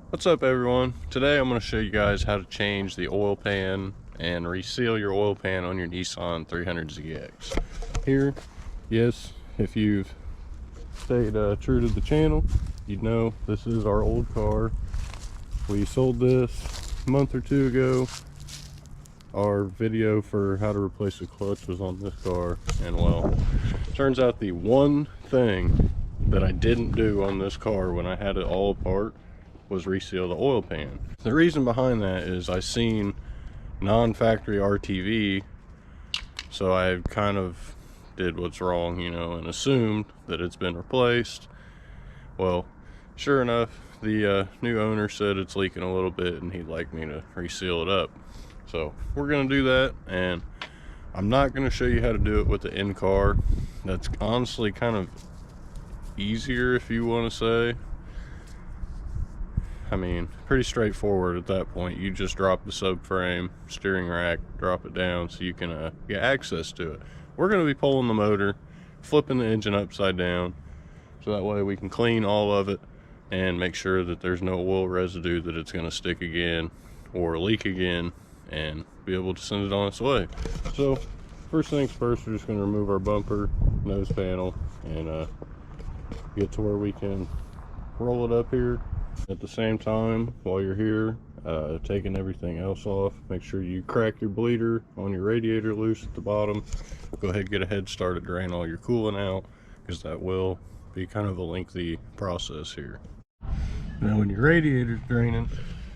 What's up everyone? Today I'm going to show you guys how to change the oil pan and reseal your oil pan on your Nissan 300ZX. Here, yes, if you've stayed true to the channel, you'd know this is our old car. We sold this a month or two ago. Our video for how to replace the clutch was on this car, and well, turns out the one thing that I didn't do on this car when I had it all apart was reseal the oil pan. The reason behind that is I seen non-factory RTV, so I kind of did what's wrong, you know, and assumed that it's been replaced. Well, sure enough, the new owner said it's leaking a little bit and he'd like me to reseal it up. So we're gonna do that, and I'm not gonna show you how to do it with the in-car. That's honestly kind of easier, if you want to say. I mean, pretty straightforward at that point. You just drop the subframe, steering rack, drop it down so you can get access to it. We're going to be pulling the motor, flipping the engine upside down, so that way we can clean all of it and make sure that there's no oil residue that it's going to stick again or leak again, and be able to send it on its way. So first things first, we're just going to remove our bumper, nose panel, and get to where we can roll it up here. At the same time, while you're here, taking everything else off, make sure you crack your bleeder on your radiator loose at the bottom. Go ahead and get a head start to drain all your coolant out, because that will be kind of a lengthy process here. Now when your radiator's draining,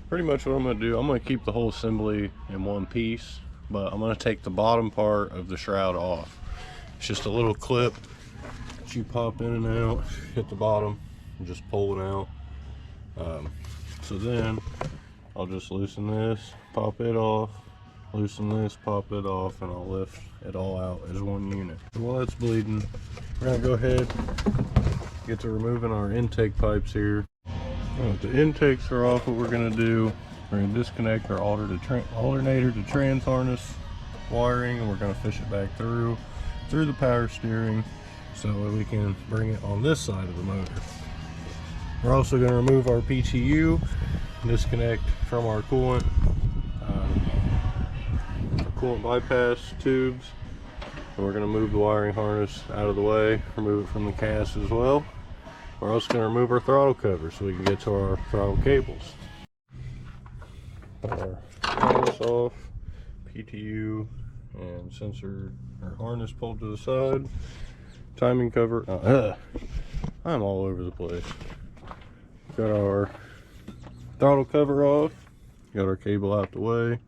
pretty much what I'm going to do, I'm going to keep the whole assembly in one piece, but I'm going to take the bottom part of the shroud off. It's just a little clip that you pop in and out, hit the bottom, and just pull it out. So then I'll just loosen this, pop it off, loosen this, pop it off, and I'll lift it all out as one unit. While that's bleeding, we're going to go ahead and get to removing our intake pipes here. Now, the intakes are off, what we're going to do, we're going to disconnect our alternator to trans harness wiring, and we're going to fish it back through the power steering so that we can bring it on this side of the motor. We're also going to remove our PTU, disconnect from our coolant bypass tubes, and we're going to move the wiring harness out of the way, remove it from the cast as well. We're also going to remove our throttle cover so we can get to our throttle cables. Our harness off, PTU and sensor or harness pulled to the side, timing cover. I'm all over the place. Got our throttle cover off, got our cable out the way.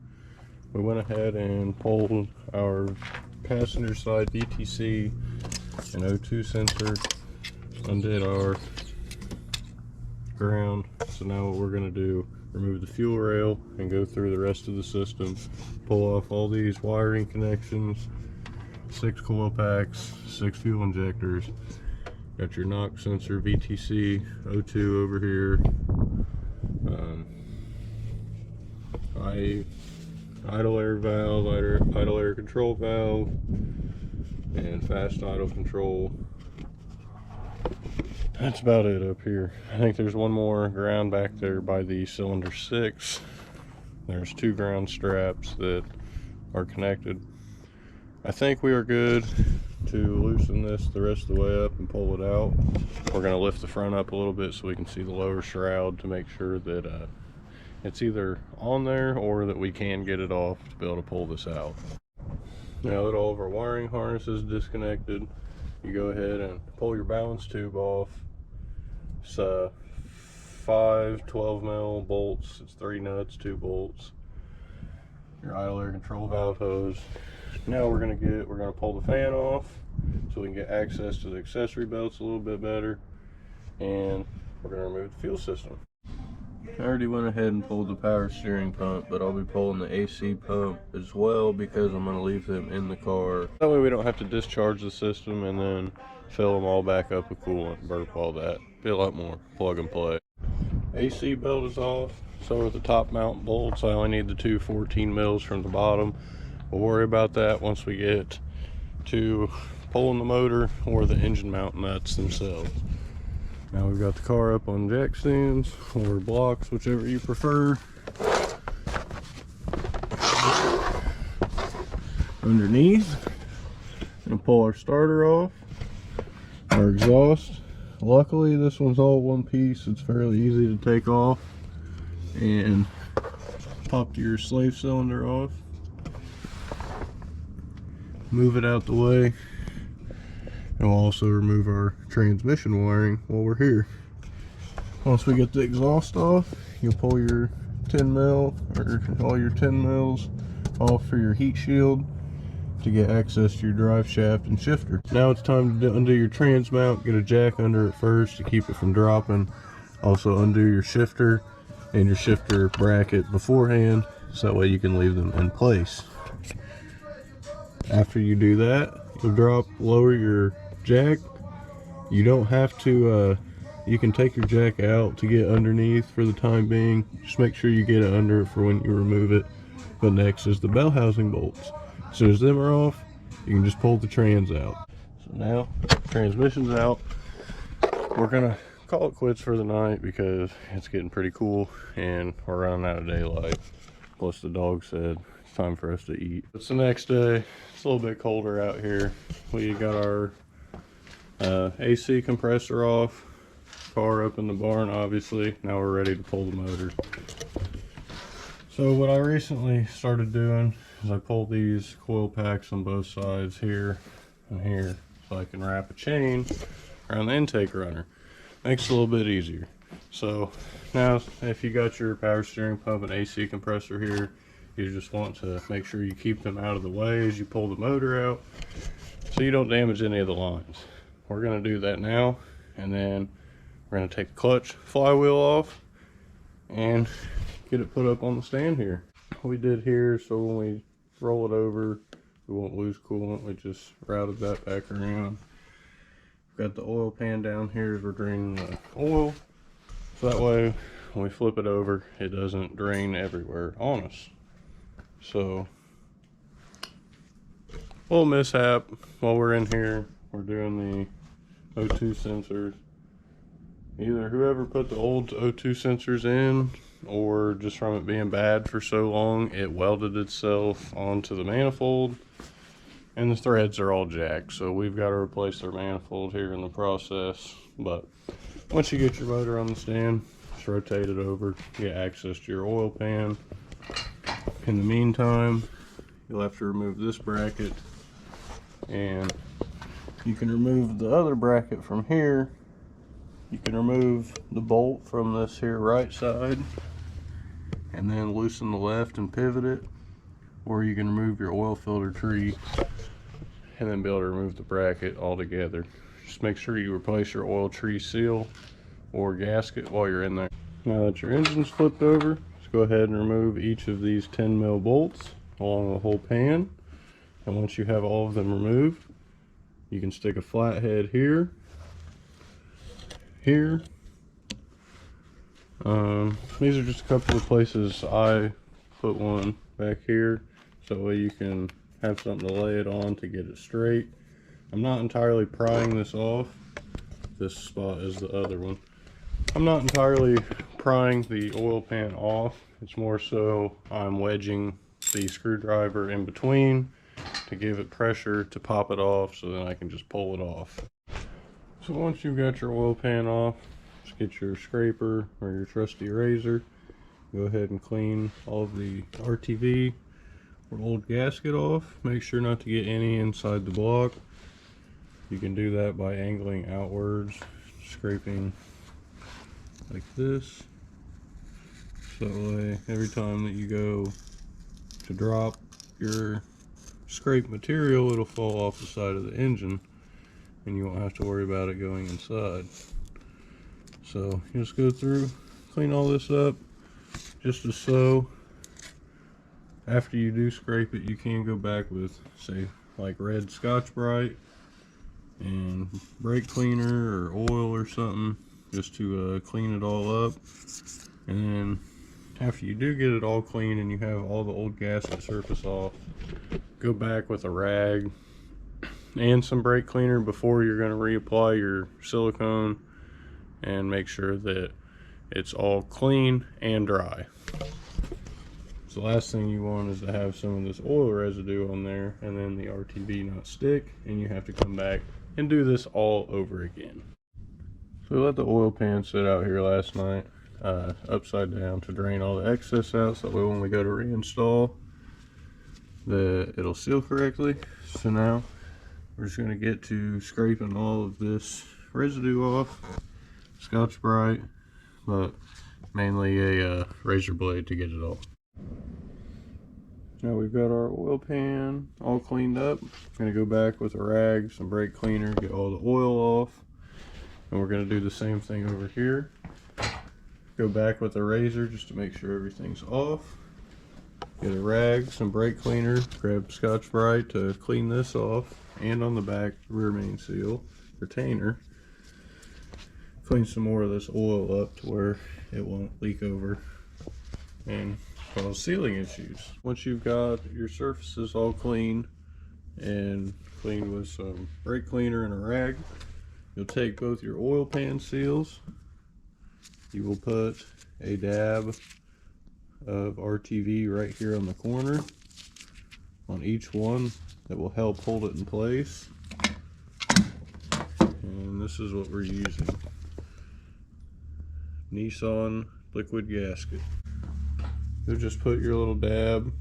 We went ahead and pulled our passenger side VTC and O2 sensor, undid our ground. So now what we're going to do, remove the fuel rail and go through the rest of the system, pull off all these wiring connections, 6 coil packs, 6 fuel injectors. Got your knock sensor, VTC, O2 over here, idle air valve, idle air control valve, and fast idle control. That's about it up here. I think there's one more ground back there by the cylinder 6. There's 2 ground straps that are connected. I think we are good to loosen this the rest of the way up and pull it out. We're going to lift the front up a little bit so we can see the lower shroud to make sure that it's either on there or that we can get it off to be able to pull this out. Now that all of our wiring harness is disconnected, you go ahead and pull your balance tube off. It's 5 12mm bolts, it's 3 nuts, 2 bolts, your idle air control valve hose. Now we're gonna pull the fan off so we can get access to the accessory belts a little bit better, and we're gonna remove the fuel system. I already went ahead and pulled the power steering pump, but I'll be pulling the AC pump as well because I'm gonna leave them in the car. That way we don't have to discharge the system and then fill them all back up with coolant, burp all that. Be a lot more plug and play. AC belt is off, so with the top mount bolts, I only need the 2 14 mils from the bottom. We'll worry about that once we get to pulling the motor or the engine mount nuts themselves. Now we've got the car up on jack stands or blocks, whichever you prefer. Underneath, gonna pull our starter off, our exhaust. Luckily this one's all one piece, it's fairly easy to take off. And pop your slave cylinder off, move it out the way, and we'll also remove our transmission wiring while we're here. Once we get the exhaust off, you'll pull your 10 mil or all your 10 mils off for your heat shield to get access to your drive shaft and shifter. Now it's time to undo your trans mount. Get a jack under it first to keep it from dropping. Also undo your shifter and your shifter bracket beforehand, so that way you can leave them in place. After you do that, you'll lower your jack. You don't have to, you can take your jack out to get underneath for the time being. Just make sure you get it under it for when you remove it. But next is the bell housing bolts. As soon as them are off, you can just pull the trans out. So now, transmission's out. We're gonna call it quits for the night because it's getting pretty cool and we're running out of daylight. Plus the dog said it's time for us to eat. It's the next day. It's a little bit colder out here. We got our AC compressor off. Car up in the barn, obviously. Now we're ready to pull the motor. So what I recently started doing is I pulled these coil packs on both sides here and here, so I can wrap a chain around the intake runner. Makes it a little bit easier. So now if you got your power steering pump and AC compressor here, you just want to make sure you keep them out of the way as you pull the motor out so you don't damage any of the lines. We're going to do that now, and then we're going to take the clutch flywheel off and get it put up on the stand here. What we did here, so when we roll it over, we won't lose coolant. We just routed that back around. We've got the oil pan down here as we're draining the oil, so that way when we flip it over, it doesn't drain everywhere on us. So, little mishap while we're in here. We're doing the O2 sensors. Either whoever put the old O2 sensors in, or just from it being bad for so long, it welded itself onto the manifold and the threads are all jacked. So we've got to replace their manifold here in the process. But once you get your motor on the stand, just rotate it over, get access to your oil pan. In the meantime, you'll have to remove this bracket, and you can remove the other bracket from here. You can remove the bolt from this here right side and then loosen the left and pivot it, or you can remove your oil filter tree and then be able to remove the bracket altogether. Just make sure you replace your oil tree seal or gasket while you're in there. Now that your engine's flipped over, let's go ahead and remove each of these 10 mil bolts along the whole pan. And once you have all of them removed, you can stick a flathead here, here. These are just a couple of places I put one back here, so that way you can have something to lay it on to get it straight. I'm not entirely prying this off. This spot is the other one. I'm not entirely prying the oil pan off. It's more so I'm wedging the screwdriver in between to give it pressure to pop it off, so then I can just pull it off. So once you've got your oil pan off, just get your scraper or your trusty razor. Go ahead and clean all of the RTV or old gasket off. Make sure not to get any inside the block. You can do that by angling outwards, scraping like this. So that way, every time that you go to drop your scrape material, it'll fall off the side of the engine and you won't have to worry about it going inside. So you just go through, clean all this up just as so. After you do scrape it, you can go back with, say, like red Scotch-Brite and brake cleaner or oil or something, just to clean it all up. And then after you do get it all clean and you have all the old gasket surface off, go back with a rag and some brake cleaner before you're going to reapply your silicone, and make sure that it's all clean and dry. So the last thing you want is to have some of this oil residue on there and then the RTV not stick, and you have to come back and do this all over again. So we let the oil pan sit out here last night upside down to drain all the excess out, so that way when we go to reinstall it'll seal correctly. So now we're just going to get to scraping all of this residue off. Scotch-Brite, but mainly a razor blade to get it off. Now we've got our oil pan all cleaned up. I'm going to go back with a rag, some brake cleaner, get all the oil off. And we're going to do the same thing over here. Go back with a razor just to make sure everything's off. Get a rag, some brake cleaner, grab Scotch-Brite to clean this off, and on the back rear main seal retainer. Clean some more of this oil up to where it won't leak over and cause sealing issues. Once you've got your surfaces all clean and cleaned with some brake cleaner and a rag, you'll take both your oil pan seals. You will put a dab of RTV right here on the corner on each one. That will help hold it in place. And this is what we're using. Nissan liquid gasket. You'll just put your little dab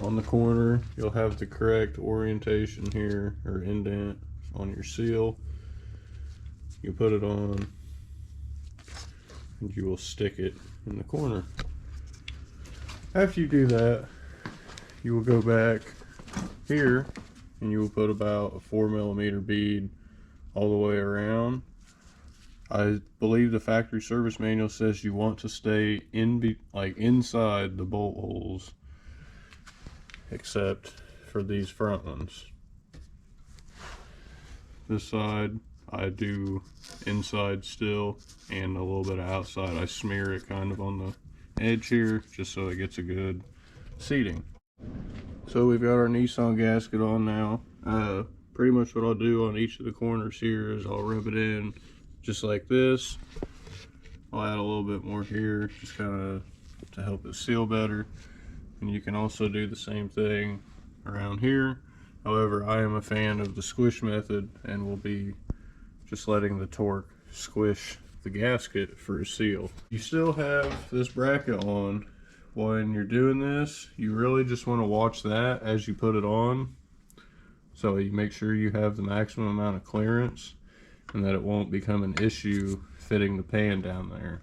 on the corner. You'll have the correct orientation here, or indent on your seal. You put it on and you will stick it in the corner. After you do that, you will go back here and you will put about a 4mm bead all the way around. I believe the factory service manual says you want to stay inside the bolt holes, except for these front ones. This side I do inside still, and a little bit of outside. I smear it kind of on the edge here just so it gets a good seating. So we've got our Nissan gasket on now. Pretty much what I'll do on each of the corners here is I'll rub it in just like this. I'll add a little bit more here just kind of to help it seal better, and you can also do the same thing around here. However, I am a fan of the squish method and will be just letting the torque squish the gasket for a seal. You still have this bracket on. When you're doing this, you really just want to watch that as you put it on, so you make sure you have the maximum amount of clearance and that it won't become an issue fitting the pan down there.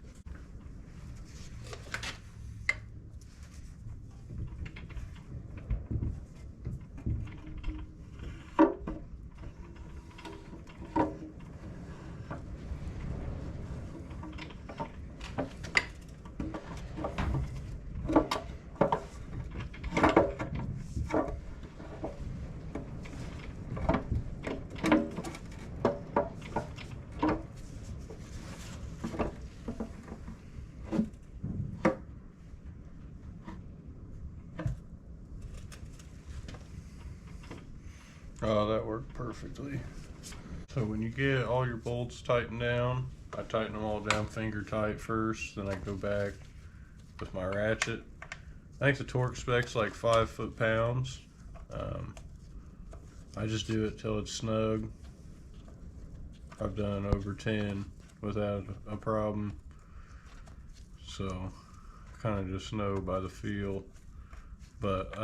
Oh, that worked perfectly. So when you get all your bolts tightened down, I tighten them all down finger tight first, then I go back with my ratchet. I think the torque spec's like 5 foot-pounds. I just do it till it's snug. I've done over 10 without a problem, so I kind of just know by the feel. But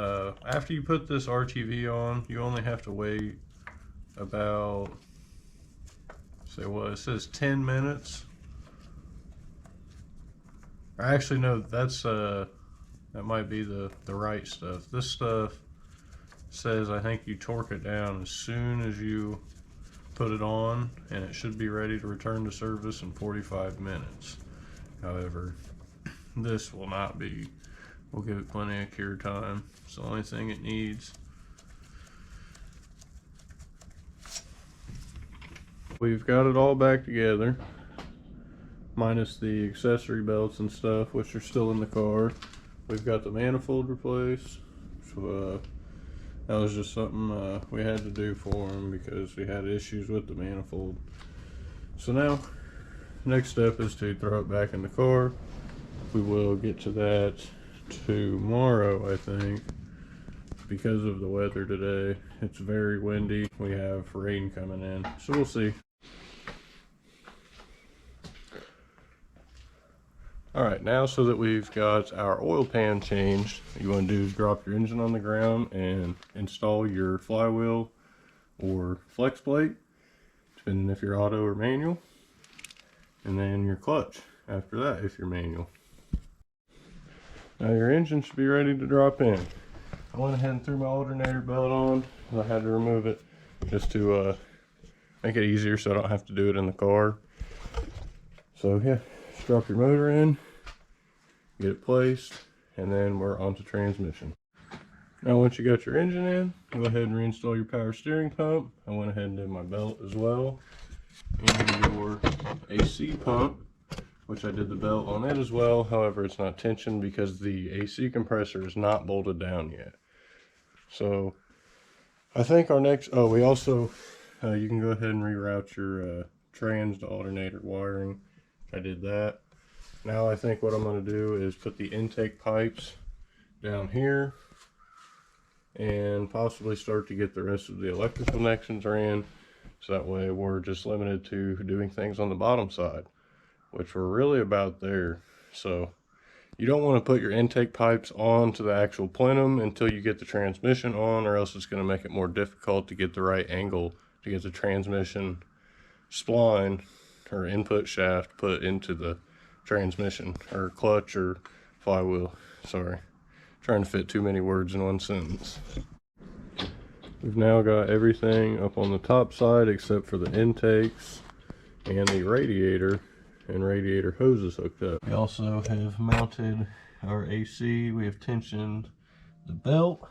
after you put this RTV on, you only have to wait about, say what, it says 10 minutes. Actually, no, that's that might be the right stuff. This stuff says, I think you torque it down as soon as you put it on, and it should be ready to return to service in 45 minutes. However, this will not be. We'll give it plenty of cure time. It's the only thing it needs. We've got it all back together, minus the accessory belts and stuff, which are still in the car. We've got the manifold replaced. So, that was just something we had to do for them because we had issues with the manifold. So now, next step is to throw it back in the car. We will get to that tomorrow, I think. Because of the weather today, it's very windy. We have rain coming in, so we'll see. Alright, now so that we've got our oil pan changed, what you want to do is drop your engine on the ground and install your flywheel or flex plate, depending if you're auto or manual, and then your clutch after that if you're manual. Now your engine should be ready to drop in. I went ahead and threw my alternator belt on. I had to remove it just to make it easier so I don't have to do it in the car. So yeah, just drop your motor in, get it placed, and then we're on to transmission. Now once you got your engine in, go ahead and reinstall your power steering pump. I went ahead and did my belt as well. And your AC pump, which I did the belt on it as well. However, it's not tensioned because the AC compressor is not bolted down yet. So I think our next, we also, you can go ahead and reroute your trans to alternator wiring. I did that. Now I think what I'm going to do is put the intake pipes down here and possibly start to get the rest of the electrical connections ran. So that way we're just limited to doing things on the bottom side, which we're really about there. So you don't want to put your intake pipes onto the actual plenum until you get the transmission on, or else it's going to make it more difficult to get the right angle to get the transmission spline or input shaft put into the transmission or clutch or flywheel. Sorry, trying to fit too many words in one sentence. We've now got everything up on the top side except for the intakes and the radiator and radiator hoses hooked up. We also have mounted our AC. We have tensioned the belt.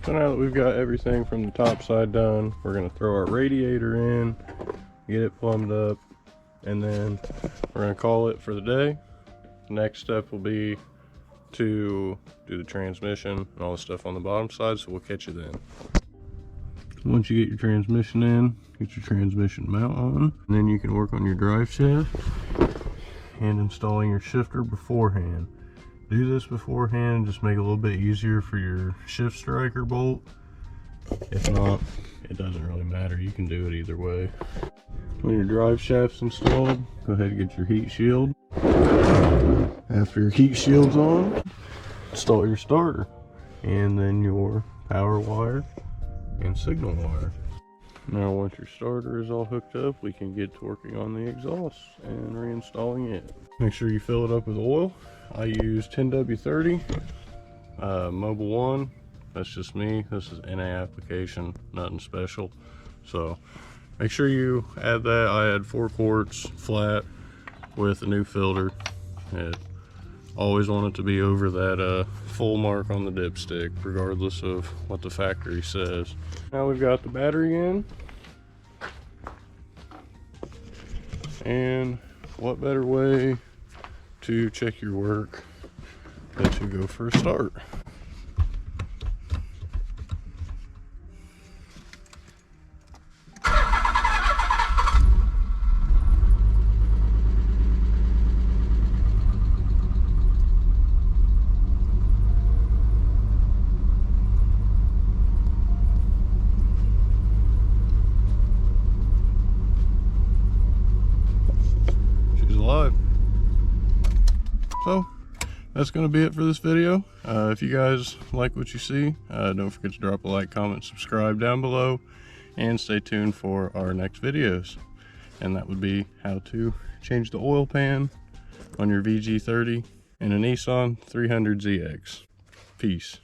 So now that we've got everything from the top side done, we're going to throw our radiator in, get it plumbed up, and then we're going to call it for the day. The next step will be to do the transmission and all the stuff on the bottom side, so we'll catch you then. Once you get your transmission in, get your transmission mount on, and then you can work on your drive shaft and installing your shifter beforehand. Do this beforehand, just make it a little bit easier for your shift striker bolt. If not, it doesn't really matter, you can do it either way. When your drive shaft's installed, go ahead and get your heat shield. After your heat shield's on, install your starter, and then your power wire and signal wire. Now once your starter is all hooked up, we can get to working on the exhaust and reinstalling it. Make sure you fill it up with oil. I use 10W30 Mobile 1. That's just me. This is NA application, nothing special. So make sure you add that. I add 4 quarts flat with a new filter. Always want it to be over that full mark on the dipstick, regardless of what the factory says. Now we've got the battery in, and what better way to check your work than to go for a start. So that's going to be it for this video. If you guys like what you see, don't forget to drop a like, comment, subscribe down below, and stay tuned for our next videos. And that would be how to change the oil pan on your VG30 and a Nissan 300ZX. Peace.